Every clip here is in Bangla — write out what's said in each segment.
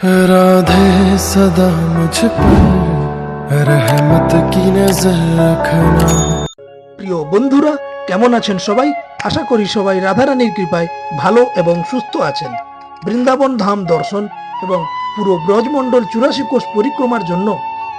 राधे सदा मुझ पर रहमत की नजर रखना। প্রিয় বন্ধুরা, কেমন আছেন সবাই? আশা করি সবাই রাধারানীর কৃপায় ভালো এবং সুস্থ আছেন। বৃন্দাবন ধাম দর্শন এবং পুরো ব্রজমণ্ডল 84 কোষ পরিক্রমার জন্য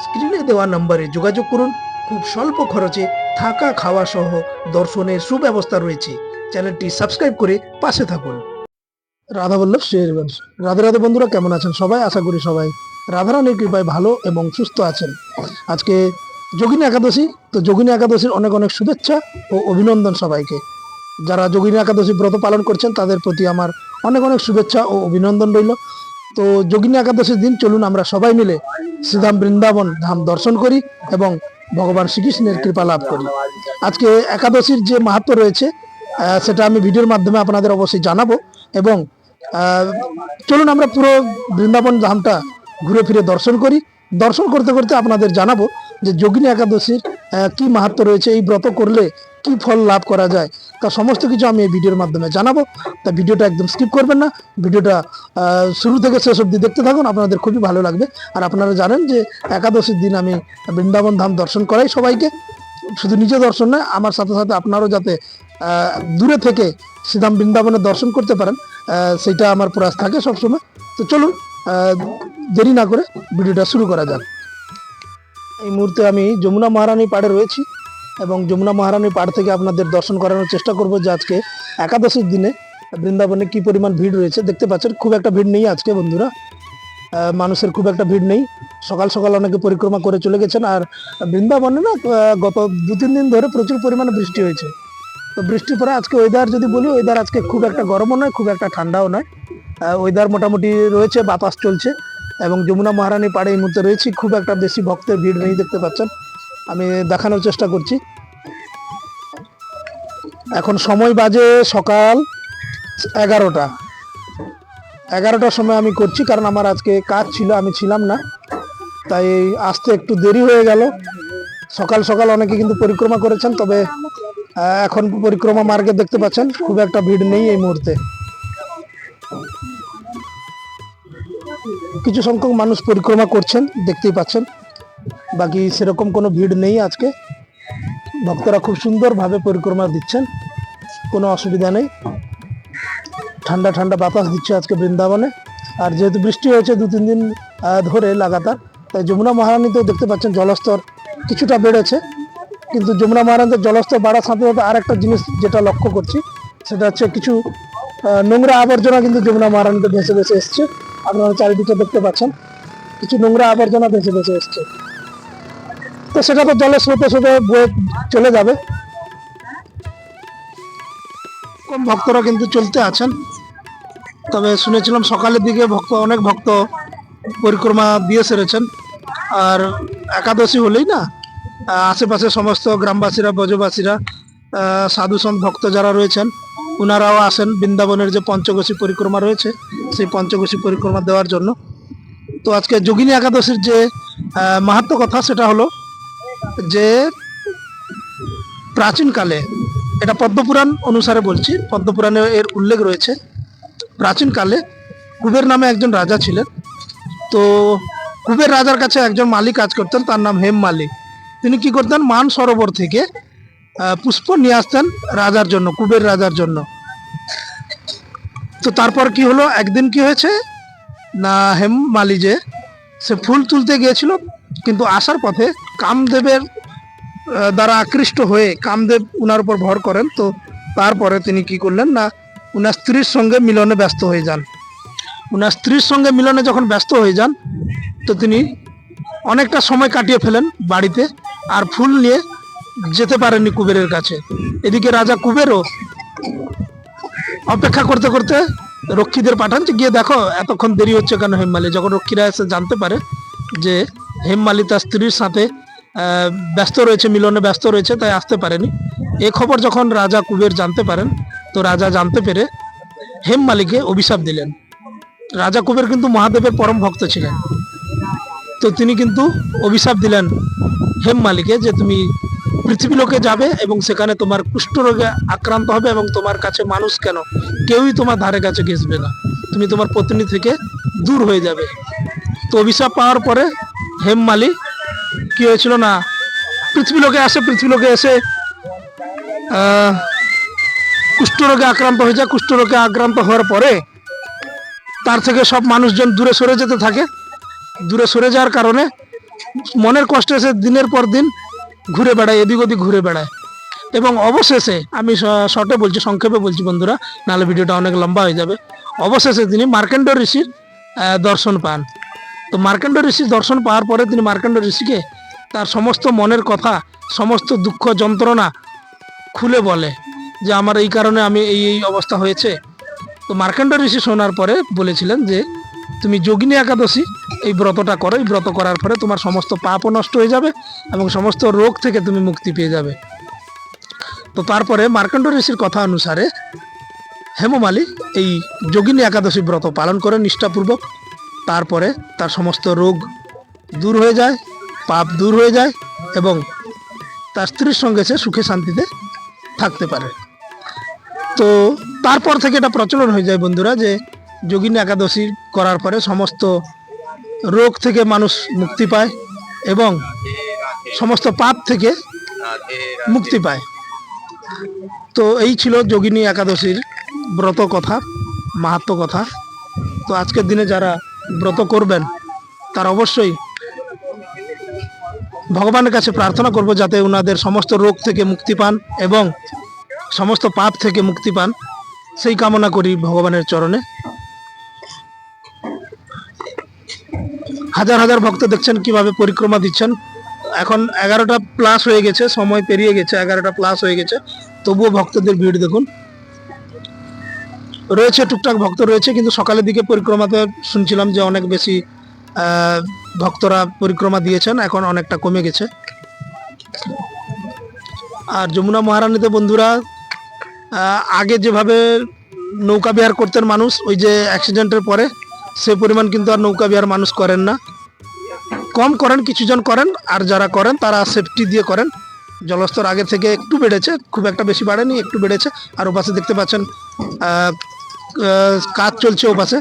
স্ক্রিনে দেওয়া নম্বরে যোগাযোগ করুন। খুব স্বল্প খরচে থাকা খাওয়া সহ দর্শনের সুব্যবস্থা রয়েছে। চ্যানেলটি সাবস্ক্রাইব করে পাশে থাকুন। রাধাবল্লভ শ্রীহরিবংশ। রাধে রাধে বন্ধুরা, কেমন আছেন সবাই? আশা করি সবাই রাধারানীর কৃপায় ভালো এবং সুস্থ আছেন। আজকে যোগিনী একাদশী, তো যোগিনী একাদশীর অনেক অনেক শুভেচ্ছা ও অভিনন্দন সবাইকে। যারা যোগিনী একাদশী ব্রত পালন করছেন তাদের প্রতি আমার অনেক অনেক শুভেচ্ছা ও অভিনন্দন রইল। তো যোগিনী একাদশীর দিন চলুন আমরা সবাই মিলে শ্রীধাম বৃন্দাবন ধাম দর্শন করি এবং ভগবান শ্রীকৃষ্ণের কৃপা লাভ করি। আজকে একাদশীর যে মাহাত্ম্য রয়েছে সেটা আমি ভিডিওর মাধ্যমে আপনাদের অবশ্যই জানাবো এবং চলুন আমরা পুরো বৃন্দাবন ধামটা ঘুরে ফিরে দর্শন করি। দর্শন করতে করতে আপনাদের জানাবো যে যোগিনী একাদশীর কি মাহাত্ম্য রয়েছে, এই ব্রত করলে কি ফল লাভ করা যায়, তা সমস্ত কিছু আমি এই ভিডিওর মাধ্যমে জানাবো। তা ভিডিওটা একদম স্কিপ করবেন না, ভিডিওটা শুরু থেকে শেষ অবধি দেখতে থাকুন, আপনাদের খুবই ভালো লাগবে। আর আপনারা জানেন যে একাদশীর দিন আমি বৃন্দাবন ধাম দর্শন করাই সবাইকে। শুধু নিজে দর্শন নয়, আমার সাথে সাথে আপনারাও যাতে দূরে থেকে শ্রীধাম বৃন্দাবনের দর্শন করতে পারেন সেইটা আমার প্রয়াস থাকে সবসময়। তো চলুন দেরি না করে ভিডিওটা শুরু করা যাক। এই মুহূর্তে আমি যমুনা মহারানী পাড়ে রয়েছি এবং যমুনা মহারানী পাড় থেকে আপনাদের দর্শন করানোর চেষ্টা করব যে আজকে একাদশীর দিনে বৃন্দাবনে কি পরিমাণ ভিড় রয়েছে। দেখতে পাচ্ছেন খুব একটা ভিড় নেই আজকে বন্ধুরা, মানুষের খুব একটা ভিড় নেই। সকাল সকাল অনেকে পরিক্রমা করে চলে গেছেন। আর বৃন্দাবনে না গত 2-3 দিন ধরে প্রচুর পরিমাণে বৃষ্টি হয়েছে। তো বৃষ্টির পরে আজকে ওয়েদার যদি বলি, ওয়েদার আজকে খুব একটা গরমও নয়, খুব একটা ঠান্ডাও নয়, ওয়েদার মোটামুটি রয়েছে, বাতাস চলছে এবং যমুনা মহারানী পাড়ে এই মুহূর্তে রয়েছি। খুব একটা বেশি ভক্তের ভিড় নেই, দেখতে পাচ্ছেন। আমি দেখানোর চেষ্টা করছি। এখন সময় বাজে সকাল 11টার সময় আমি করছি, কারণ আমার আজকে কাজ ছিল, আমি ছিলাম না, তাই আসতে একটু দেরি হয়ে গেল। সকাল সকাল অনেকে কিন্তু পরিক্রমা করেছেন, তবে এখন পরিক্রমা মার্গে দেখতে পাচ্ছেন খুব একটা ভিড় নেই এই মুহূর্তে। কিছু সংখ্যক মানুষ পরিক্রমা করছেন দেখতেই পাচ্ছেন, বাকি সেরকম কোনো ভিড় নেই আজকে। ভক্তরা খুব সুন্দরভাবে পরিক্রমা দিচ্ছেন, কোনো অসুবিধা নেই। ঠান্ডা ঠান্ডা বাতাস দিচ্ছে আজকে বৃন্দাবনে। আর যেহেতু বৃষ্টি হয়েছে 2-3 দিন ধরে লাগাতার, তাই যমুনা মহারানীতেও দেখতে পাচ্ছেন জলস্তর কিছুটা বেড়েছে। কিন্তু যমুনা মহারানীতে জলস্তর বাড়ার সাথে সাথে আর একটা জিনিস যেটা লক্ষ্য করছি, সেটা হচ্ছে কিছু নোংরা আবর্জনা কিন্তু যমুনা মহারানীতে ভেসে ভেসে এসছে। আপনারা চারিদিকে দেখতে পাচ্ছেন কিছু নোংরা আবর্জনা ভেসে ভেসে এসছে। তো সেটা তো জলের স্রোতে স্রোতে বয়ে চলে যাবে। কম ভক্তরা কিন্তু চলতে আছেন, তবে শুনেছিলাম সকালের দিকে অনেক ভক্ত পরিক্রমা দিয়ে সেরেছেন। আর একাদশী হলেই না আশেপাশে সমস্ত গ্রামবাসীরা, ব্রজবাসীরা, সাধু সন্ত ভক্ত যারা রয়েছেন ওনারাও আসেন বৃন্দাবনের যে পঞ্চকোশী পরিক্রমা রয়েছে সেই পঞ্চকোশী পরিক্রমা দেওয়ার জন্য। তো আজকে যোগিনী একাদশীর যে মাহাত্ম্য কথা, সেটা হলো যে প্রাচীনকালে, এটা পদ্মপুরাণ অনুসারে বলছি, পদ্মপুরাণে এর উল্লেখ রয়েছে। প্রাচীনকালে কুবের নামে একজন রাজা ছিলেন। তো কুবের রাজার কাছে একজন মালি কাজ করতেন, তার নাম হেম মালি। তিনি কি করতেন, মান সরোবর থেকে পুষ্প নিয়ে আসতেন রাজার জন্য, কুবের রাজার জন্য। তো তারপর কি হলো, একদিন কি হয়েছে না, হেম মালি যে সে ফুল তুলতে গিয়েছিল, কিন্তু আসার পথে কামদেবের দ্বারা আকৃষ্ট হয়ে, কামদেব উনার উপর ভর করেন। তো তারপরে তিনি কি করলেন না, উনার স্ত্রীর সঙ্গে মিলনে ব্যস্ত হয়ে যান। উনার স্ত্রীর সঙ্গে মিলনে যখন ব্যস্ত হয়ে যান, তো তিনি অনেকটা সময় কাটিয়ে ফেলেন বাড়িতে, আর ফুল নিয়ে যেতে পারেননি কুবেরের কাছে। এদিকে রাজা কুবেরও অপেক্ষা করতে করতে রক্ষীদের পাঠান যে গিয়ে দেখো এতক্ষণ দেরি হচ্ছে কেন হেমমালি। যখন রক্ষীরা এসে জানতে পারে যে হেমমালি তার স্ত্রীর সাথে ব্যস্ত রয়েছে, মিলনে ব্যস্ত রয়েছে, তাই আসতে পারেনি। এ খবর যখন রাজা কুবের জানতে পারেন, তো রাজা জানতে পেরে হেমমালিকে অভিশাপ দিলেন। রাজা কুবের কিন্তু মহাদেবের পরম ভক্ত ছিলেন। তো তিনি কিন্তু অভিশাপ দিলেন হেমমালিকে যে তুমি পৃথিবীলোকে যাবে এবং সেখানে তোমার কুষ্ঠরোগে আক্রান্ত হবে এবং তোমার কাছে মানুষ কেন কেউই তোমার ধারে কাছে ঘেসবে না, তুমি তোমার পত্নী থেকে দূর হয়ে যাবে। তো অভিশাপ পাওয়ার পরে হেমমালি কি হয়েছিল না, পৃথিবীলোকে এসে কুষ্ঠরোগে আক্রান্ত হয়ে যায়। কুষ্ঠরোগে আক্রান্ত হওয়ার পরে তার থেকে সব মানুষজন দূরে সরে যেতে থাকে। দূরে সরে যাওয়ার কারণে মনের কষ্ট এসে দিনের পর দিন ঘুরে বেড়ায়, এদিক ওদিক ঘুরে বেড়ায় এবং অবশেষে, আমি শর্টে বলছি, সংক্ষেপে বলছি বন্ধুরা, নাহলে ভিডিওটা অনেক লম্বা হয়ে যাবে। অবশেষে তিনি মার্কেন্ড ঋষির দর্শন পান। তো মার্কেন্ড ঋষির দর্শন পাওয়ার পরে তিনি মার্কেন্ড ঋষিকে তার সমস্ত মনের কথা, সমস্ত দুঃখ যন্ত্রণা খুলে বলে যে আমার এই কারণে আমি এই অবস্থা হয়েছে। তো মার্কেন্ড ঋষি শোনার পরে বলেছিলেন যে তুমি যোগিনী একাদশী এই ব্রতটা করো, এই ব্রত করার পরে তোমার সমস্ত পাপও নষ্ট হয়ে যাবে এবং সমস্ত রোগ থেকে তুমি মুক্তি পেয়ে যাবে। তো তারপরে মার্কেন্ড ঋষির কথা অনুসারে হেমমালি এই যোগিনী একাদশী ব্রত পালন করে নিষ্ঠাপূর্বক। তারপরে তার সমস্ত রোগ দূর হয়ে যায়, পাপ দূর হয়ে যায় এবং তার স্ত্রীর সঙ্গে সে সুখে শান্তিতে থাকতে পারে। তো তারপর থেকে এটা প্রচলন হয়ে যায় বন্ধুরা যে যোগিনী একাদশী করার পরে সমস্ত রোগ থেকে মানুষ মুক্তি পায় এবং সমস্ত পাপ থেকে মুক্তি পায়। তো এই ছিল যোগিনী একাদশীর ব্রত কথা, মাহাত্ম্য কথা। তো আজকের দিনে যারা ব্রত করবেন তারা অবশ্যই ভগবানের কাছে প্রার্থনা করব যাতে ওনাদের সমস্ত রোগ থেকে মুক্তি পান এবং সমস্ত পাপ থেকে মুক্তি পান, সেই কামনা করি ভগবানের চরণে। হাজার হাজার ভক্ত দেখছেন কিভাবে পরিক্রমা দিচ্ছেন। এখন 11টা প্লাস হয়ে গেছে, সময় পেরিয়ে গেছে, 11টা প্লাস হয়ে গেছে, তবুও ভক্তদের ভিড় দেখুন। রয়েছে টুকটাক ভক্ত রয়েছে, কিন্তু সকালের দিকে পরিক্রমাতে শুনছিলাম যে অনেক বেশি ভক্তরা পরিক্রমা দিয়েছেন, এখন অনেকটা কমে গেছে। আর যমুনা মহারানীতে বন্ধুরা আগে যেভাবে নৌকা বিহার করতেন মানুষ, ওই যে অ্যাক্সিডেন্টের পরে, সে পরিমাণ কিন্তু আর নৌকা বিহার মানুষ করেন না, কম করেন, কিছুজন করেন, আর যারা করেন তারা সেফটি দিয়ে করেন। জলস্তর আগে থেকে একটু বেড়েছে, খুব একটা বেশি বাড়েনি, একটু বেড়েছে। আর ওপাশে দেখতে পাচ্ছেন কাজ চলছে ওপাশে।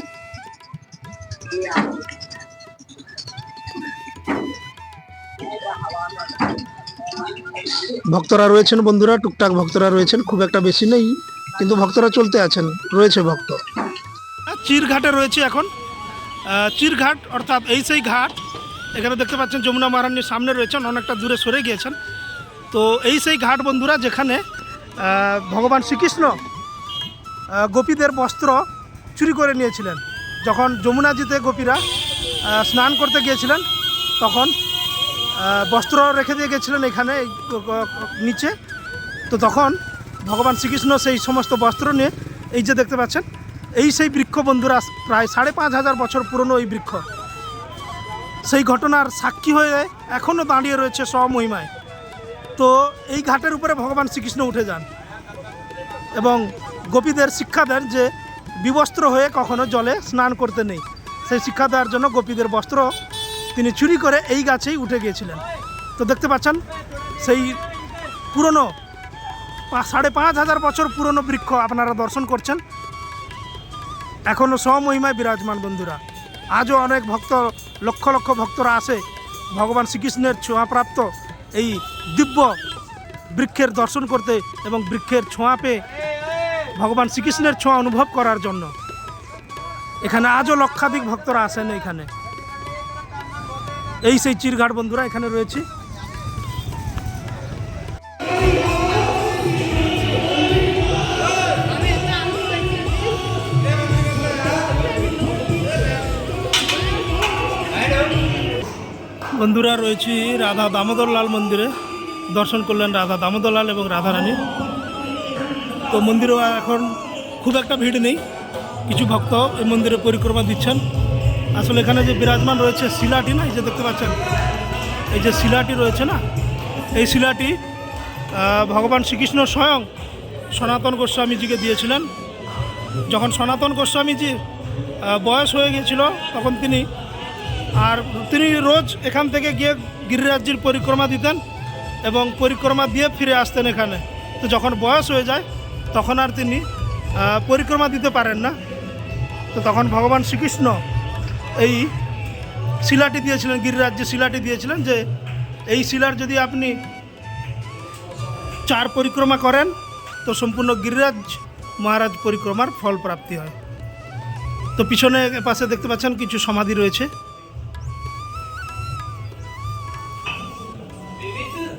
ভক্তরা রয়েছেন বন্ধুরা, টুকটাক ভক্তরা রয়েছেন, খুব একটা বেশি নেই, কিন্তু ভক্তরা চলতে আছেন, রয়েছে ভক্ত। চিরঘাটে রয়েছে এখন, চিরঘাট অর্থাৎ এই সেই ঘাট, এখানে দেখতে পাচ্ছেন যমুনা মহারানীর সামনে রয়েছেন, অনেকটা দূরে সরে গিয়েছেন। তো এই সেই ঘাট বন্ধুরা যেখানে ভগবান শ্রীকৃষ্ণ গোপীদের বস্ত্র চুরি করে নিয়েছিলেন। যখন যমুনাজিতে গোপীরা স্নান করতে গিয়েছিলেন তখন বস্ত্র রেখে দিয়ে গেছিলেন এখানে নিচে। তো তখন ভগবান শ্রীকৃষ্ণ সেই সমস্ত বস্ত্র নিয়ে, এই যে দেখতে পাচ্ছেন, এই সেই বৃক্ষ বন্ধুরা, প্রায় 5,500 বছর পুরনো এই বৃক্ষ, সেই ঘটনার সাক্ষী হয়ে এখনও দাঁড়িয়ে রয়েছে স্বমহিমায়। তো এই ঘাটের উপরে ভগবান শ্রীকৃষ্ণ উঠে যান এবং গোপীদের শিক্ষা দেন যে বিবস্ত্র হয়ে কখনো জলে স্নান করতে নেই। সেই শিক্ষা দেওয়ার জন্য গোপীদের বস্ত্র তিনি চুরি করে এই গাছেই উঠে গিয়েছিলেন। তো দেখতে পাচ্ছেন সেই পুরনো 5,500 বছর পুরনো বৃক্ষ আপনারা দর্শন করছেন, এখনও স্বমহিমায় বিরাজমান বন্ধুরা। আজও অনেক ভক্ত, লক্ষ লক্ষ ভক্তরা আসে ভগবান শ্রীকৃষ্ণের ছোঁয়াপ্রাপ্ত এই দিব্য বৃক্ষের দর্শন করতে এবং বৃক্ষের ছোঁয়া পেয়ে ভগবান শ্রীকৃষ্ণের ছোঁয়া অনুভব করার জন্য। এখানে আজও লক্ষাধিক ভক্তরা আসেন এখানে। এই সেই চিরঘাট বন্ধুরা, এখানে রয়েছি। বন্ধুরা রয়েছি রাধা দামোদর লাল মন্দিরে, দর্শন করলেন রাধা দামোদর লাল এবং রাধারানী। তো মন্দিরেও এখন খুব একটা ভিড় নেই, কিছু ভক্ত এই মন্দিরে পরিক্রমা দিচ্ছেন। আসলে এখানে যে বিরাজমান রয়েছে শিলাটি, না এই যে দেখতে পাচ্ছেন, এই যে শিলাটি রয়েছে না, এই শিলাটি ভগবান শ্রীকৃষ্ণ স্বয়ং সনাতন গোস্বামীজিকে দিয়েছিলেন। যখন সনাতন গোস্বামীজি বয়স হয়ে গিয়েছিল তখন তিনি রোজ এখান থেকে গিয়ে গিরিরাজ্যের পরিক্রমা দিতেন এবং পরিক্রমা দিয়ে ফিরে আসতেন এখানে। তো যখন বয়স হয়ে যায় তখন আর তিনি পরিক্রমা দিতে পারেন না। তো তখন ভগবান শ্রীকৃষ্ণ এই শিলাটি দিয়েছিলেন, গিরিরাজ্যে শিলাটি দিয়েছিলেন যে এই শিলার যদি আপনি 4 পরিক্রমা করেন তো সম্পূর্ণ গিরিরাজ মহারাজ পরিক্রমার ফল প্রাপ্তি হয়। তো পিছনে পাশে দেখতে পাচ্ছেন কিছু সমাধি রয়েছে।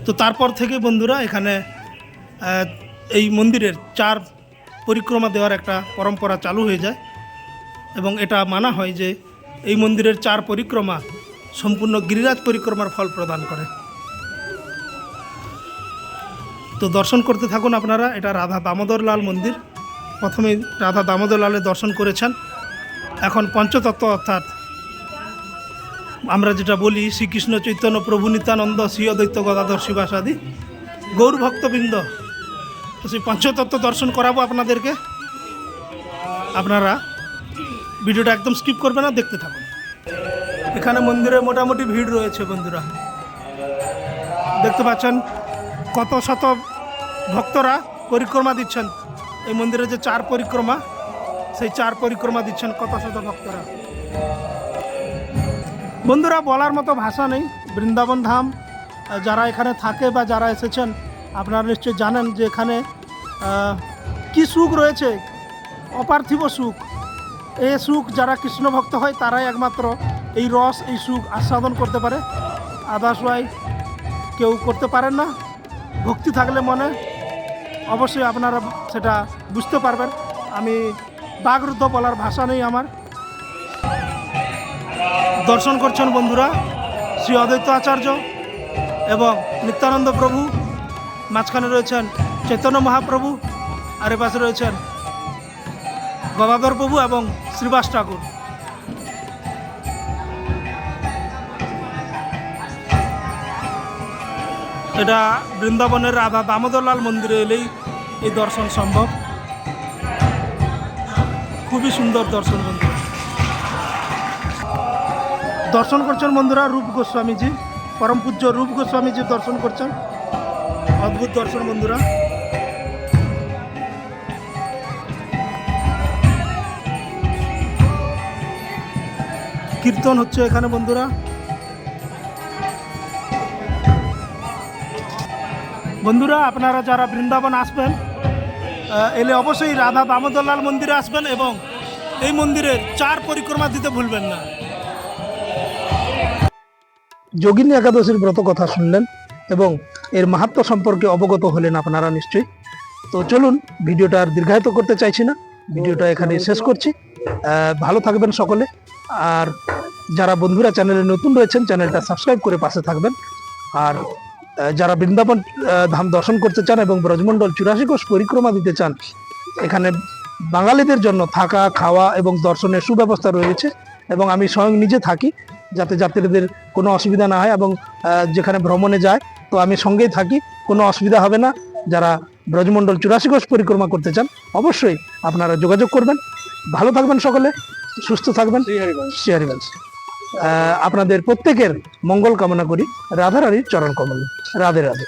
তো তারপর থেকে বন্ধুরা এখানে এই মন্দিরের 4 পরিক্রমা দেওয়ার একটা পরম্পরা চালু হয়ে যায় এবং এটা মানা হয় যে এই মন্দিরের 4 পরিক্রমা সম্পূর্ণ গিরিরাজ পরিক্রমার ফল প্রদান করে। তো দর্শন করতে থাকুন আপনারা। এটা রাধা দামোদর লাল মন্দির। প্রথমে রাধা দামোদর লালের দর্শন করেছেন। এখন পঞ্চতত্ত্ব অর্থাৎ আমরা যেটা বলি শ্রীকৃষ্ণ চৈতন্য প্রভু নিত্যানন্দ শ্রী অদ্বৈত গদাধর শিবাসাদি গৌর ভক্তবৃন্দ, তো সেই পঞ্চতত্ত্ব দর্শন করাবো আপনাদেরকে। আপনারা ভিডিওটা একদম স্কিপ করবেন না, দেখতে থাকুন। এখানে মন্দিরে মোটামুটি ভিড় রয়েছে বন্ধুরা। দেখতে পাচ্ছেন কত শত ভক্তরা পরিক্রমা দিচ্ছেন। এই মন্দিরে যে 4 পরিক্রমা, সেই 4 পরিক্রমা দিচ্ছেন কত শত ভক্তরা। বন্ধুরা বলার মতো ভাষা নেই। বৃন্দাবন ধাম যারা এখানে থাকে বা যারা এসেছেন আপনারা নিশ্চয়ই জানেন যে এখানে কি সুখ রয়েছে, অপার্থিব সুখ। এই সুখ যারা কৃষ্ণ ভক্ত হয় তারাই একমাত্র এই রস, এই সুখ আস্বাদন করতে পারে। আদার্সওয়াইজ কেউ করতে পারেন না। ভক্তি থাকলে মনে অবশ্যই আপনারা সেটা বুঝতে পারবেন। আমি বাগরুদ্ধ বলার ভাষা নেই আমার। দর্শন করছেন বন্ধুরা শ্রী অদ্বৈত আচার্য এবং নিত্যানন্দ প্রভু, মাঝখানে রয়েছেন চৈতন্য মহাপ্রভু, আর এ পাশে রয়েছেন গদাধর প্রভু এবং শ্রীবাস ঠাকুর। এটা বৃন্দাবনের রাধা দামোদর লাল মন্দিরে এলেই এই দর্শন সম্ভব। খুবই সুন্দর দর্শন বন্ধুরা। দর্শন করছেন বন্ধুরা রূপ গোস্বামীজি, পরম পূজ্য রূপ গোস্বামীজি দর্শন করছেন। অদ্ভুত দর্শন বন্ধুরা। কীর্তন হচ্ছে এখানে বন্ধুরা। বন্ধুরা আপনারা যারা বৃন্দাবন আসবেন এলে অবশ্যই রাধা দামোদর লাল মন্দিরে আসবেন এবং এই মন্দিরের 4 পরিক্রমা দিতে ভুলবেন না। যোগিনী একাদশীর ব্রত কথা শুনলেন এবং এর মাহাত্ম্য সম্পর্কে অবগত হলেন আপনারা নিশ্চয়ই। তো চলুন, ভিডিওটা আর দীর্ঘায়িত করতে চাইছি না, ভিডিওটা এখানে শেষ করছি। ভালো থাকবেন সকলে। আর যারা বন্ধুরা চ্যানেলে নতুন রয়েছেন চ্যানেলটা সাবস্ক্রাইব করে পাশে থাকবেন। আর যারা বৃন্দাবন ধাম দর্শন করতে চান এবং ব্রজমণ্ডল 84 কোষ পরিক্রমা দিতে চান, এখানে বাঙালিদের জন্য থাকা, খাওয়া এবং দর্শনের সুব্যবস্থা রয়েছে এবং আমি স্বয়ং নিজে থাকি যাতে যাত্রীদের কোনো অসুবিধা না হয়। এবং যেখানে ভ্রমণে যায় তো আমি সঙ্গেই থাকি, কোনো অসুবিধা হবে না। যারা ব্রজমণ্ডল 84 কোষ পরিক্রমা করতে চান অবশ্যই আপনারা যোগাযোগ করবেন। ভালো থাকবেন সকলে, সুস্থ থাকবেন। শ্রী হরিবংশ। আপনাদের প্রত্যেকের মঙ্গল কামনা করি রাধারানীর চরণ কমলে। রাধে রাধে।